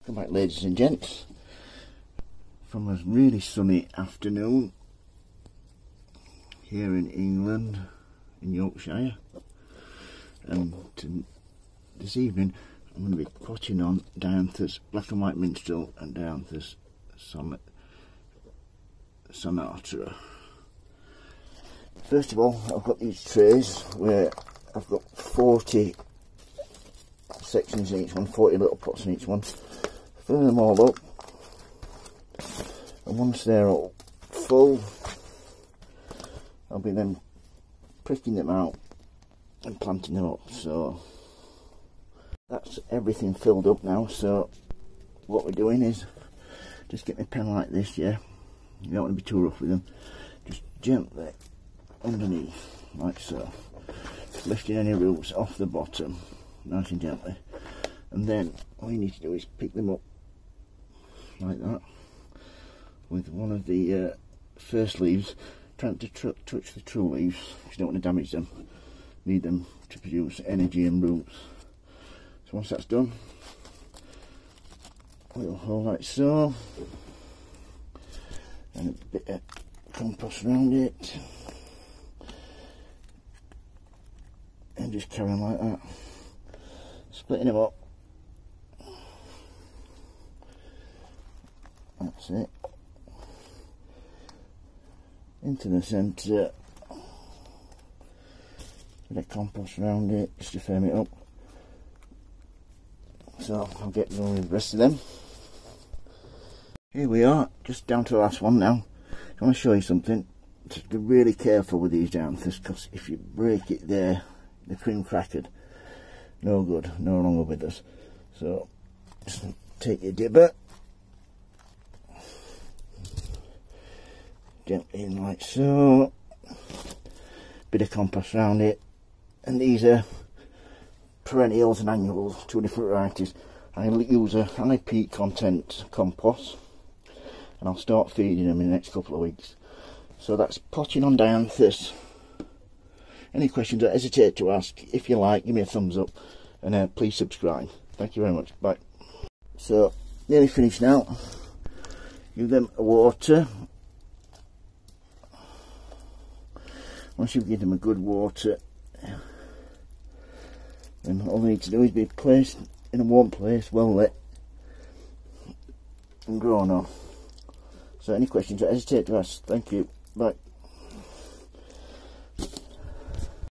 Welcome back, ladies and gents, from a really sunny afternoon here in England, in Yorkshire. And this evening I'm going to be potting on DIANTHUS Black and White Minstrel and DIANTHUS Sonata. First of all, I've got these trays where I've got 40 sections in each one, 40 little pots in each one. Fill them all up, and once they're all full, I'll be then pricking them out and planting them up. So that's everything filled up now. So what we're doing is just get my pen like this, yeah, you don't want to be too rough with them, just gently underneath like so, lifting any roots off the bottom nice and gently, and then all you need to do is pick them up like that with one of the first leaves, trying to touch the true leaves because you don't want to damage them. Need them to produce energy and roots. So once that's done, we'll hold like so, and a bit of compost around it, and just carry on like that, splitting them up. That's it. Into the centre. Bit of compost around it just to firm it up. So I'll get going with the rest of them. Here we are, just down to the last one now. I want to show you something. Just be really careful with these DIANTHUS, because if you break it there, the cream crackered. No good, no longer with us. So just take your dibber, gently in like so, bit of compost around it, and these are perennials and annuals, two different varieties. I'll use a high peat content compost, and I'll start feeding them in the next couple of weeks. So that's potting on DIANTHUS. Any questions, don't hesitate to ask. If you like, give me a thumbs up, and please subscribe. Thank you very much. Bye. So nearly finished now. Give them a water. Once you give them a good water, then all they need to do is be placed in a warm place, well lit, and grown on. So any questions, don't hesitate to ask. Thank you. Bye.